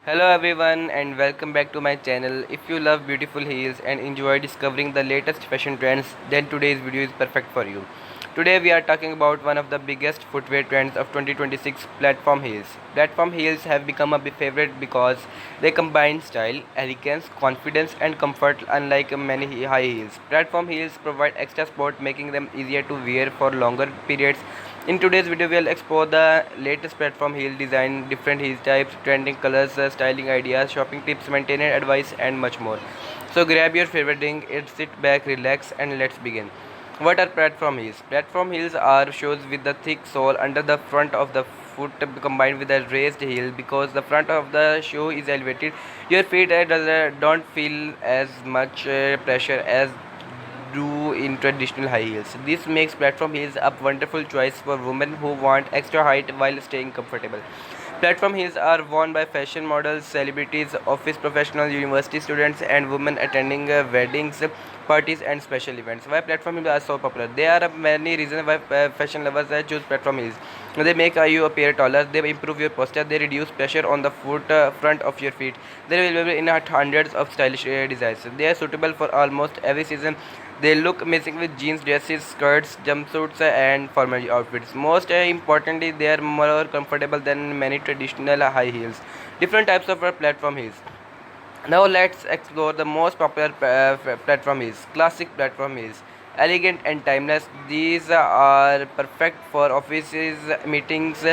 Hello everyone and welcome back to my channel. If you love beautiful heels and enjoy discovering the latest fashion trends, then today's video is perfect for you. Today we are talking about one of the biggest footwear trends of 2026, platform heels. Platform heels have become a favorite because they combine style, elegance, confidence and comfort unlike many high heels. Platform heels provide extra support making them easier to wear for longer periods. In today's video, we'll explore the latest platform heel design, different heel types, trending colors, styling ideas, shopping tips, maintenance advice, and much more. So grab your favorite drink, sit back, relax, and let's begin. What are platform heels? Platform heels are shoes with the thick sole under the front of the foot combined with a raised heel because the front of the shoe is elevated. Your feet don't feel as much pressure as do in traditional high heels. This makes platform heels a wonderful choice for women who want extra height while staying comfortable. Platform heels are worn by fashion models, celebrities, office professionals, university students, and women attending weddings, parties, and special events. Why platform heels are so popular? There are many reasons why fashion lovers choose platform heels. They make you appear taller, they improve your posture, they reduce pressure on the foot front of your feet. They are available in hundreds of stylish designs. They are suitable for almost every season. They look amazing with jeans, dresses, skirts, jumpsuits, and formal outfits. Most importantly, they are more comfortable than many traditional high heels. Different types of platform heels. Now let's explore the most popular platform heels. Classic platform heels. Elegant and timeless. These are perfect for offices, meetings,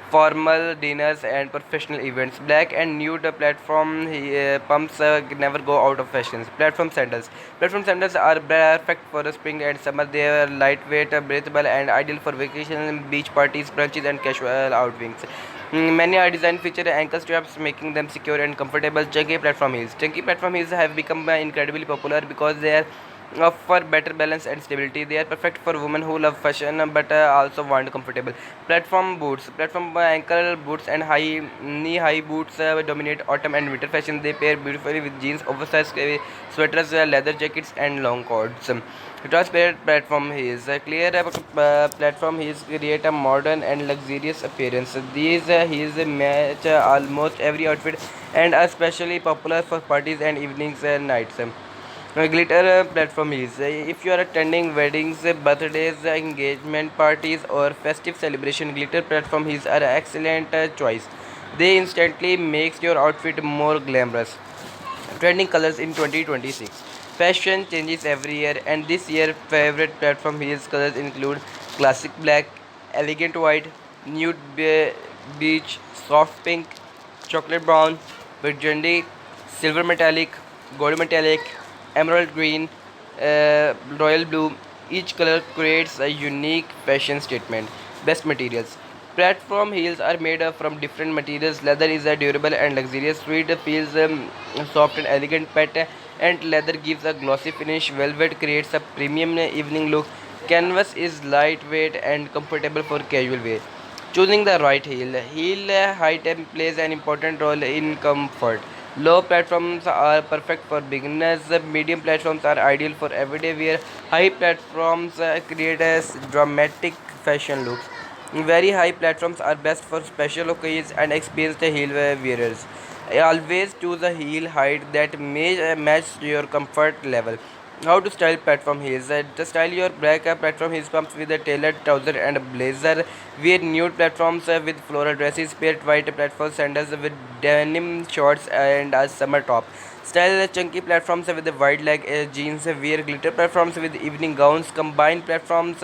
formal dinners and professional events. Black and nude platform pumps never go out of fashion. Platform sandals. Platform sandals are perfect for spring and summer. They are lightweight, breathable, and ideal for vacation, beach parties, brunches, and casual outings. Many are designed feature ankle straps, making them secure and comfortable. Chunky platform heels. Chunky platform heels have become incredibly popular because they are offer better balance and stability. They are perfect for women who love fashion but also want comfortable. Platform boots. Platform ankle boots and high knee-high boots dominate autumn and winter fashion. They pair beautifully with jeans, oversized sweaters, leather jackets, and long coats. Transparent platform heels. Clear platform heels create a modern and luxurious appearance. These heels match almost every outfit and are especially popular for parties and evenings and nights. Glitter platform heels. If you are attending weddings, birthdays, engagement parties, or festive celebration, glitter platform heels are an excellent choice. They instantly makes your outfit more glamorous. Trending colors in 2026. Fashion changes every year, and this year favorite platform heels colors include classic black, elegant white, nude beige, soft pink, chocolate brown, burgundy, silver metallic, gold metallic, emerald green, royal blue. Each color creates a unique fashion statement. Best materials. Platform heels are made from different materials. Leather is a durable and luxurious. Suede feels soft and elegant. Pet and leather gives a glossy finish. Velvet creates a premium evening look. Canvas is lightweight and comfortable for casual wear. Choosing the right heel. Heel height plays an important role in comfort. Low platforms are perfect for beginners. Medium platforms are ideal for everyday wear. High platforms create a dramatic fashion looks. Very high platforms are best for special occasions and experienced heel wearers. Always choose a heel height that may match your comfort level. How to style platform heels? To style your black platform heels comes with a tailored trouser and a blazer. Wear nude platforms with floral dresses. Pair white platform sandals with denim shorts and a summer top. Style chunky platforms with the wide leg jeans. Wear glitter platforms with evening gowns. Combine platforms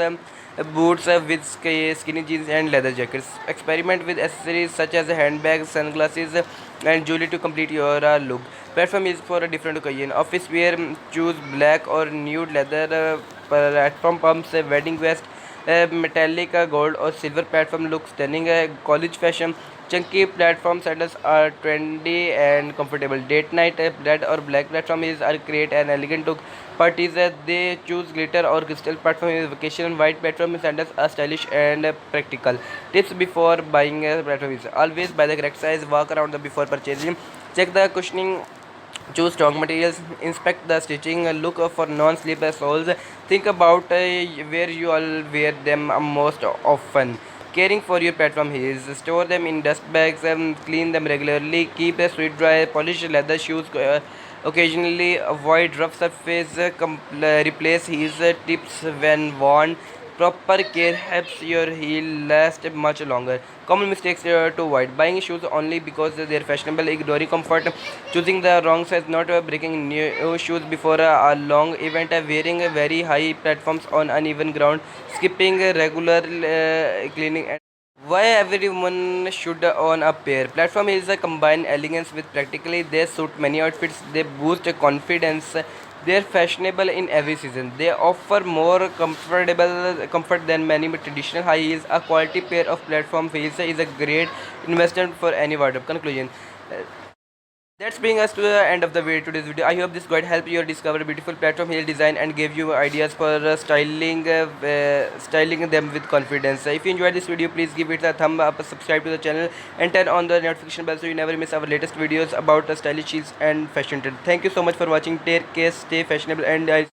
boots with skinny jeans and leather jackets. Experiment with accessories such as handbags, sunglasses, and jewelry to complete your look. Platform is for a different occasion. Office wear, choose black or nude leather. Platform pumps, wedding vest, metallic gold or silver platform look stunning. College fashion. Chunky platform sandals are trendy and comfortable. Date night red or black platform is are create an elegant look. Parties they choose glitter or crystal platform is vacation. White platform sandals are stylish and practical. Tips before buying a platform is always buy the correct size. Walk around the before purchasing. Check the cushioning. Choose strong materials, inspect the stitching, look for non-slip soles, think about where you all wear them most often. Caring for your platform heels. Store them in dust bags and clean them regularly. Keep the sweat dry. Polish leather shoes occasionally. Avoid rough surface. Replace heels tips when worn. Proper care helps your heel last much longer. Common mistakes to avoid: buying shoes only because they're fashionable, ignoring comfort, choosing the wrong size, not breaking new shoes before a long event, wearing very high platforms on uneven ground, skipping regular cleaning. And why everyone should own a pair. Platform is a combine elegance with practically. They suit many outfits. They boost confidence. They're fashionable in every season. They offer more comfort than many traditional high heels. A quality pair of platform heels is a great investment for any wardrobe. Conclusion. That's bring us to the end of the video, today's video. I hope this guide helped you discover beautiful platform heel design and gave you ideas for styling them with confidence. If you enjoyed this video, please give it a thumb up, subscribe to the channel, and turn on the notification bell so you never miss our latest videos about stylish heels and fashion trend. Thank you so much for watching. Take care, stay fashionable, and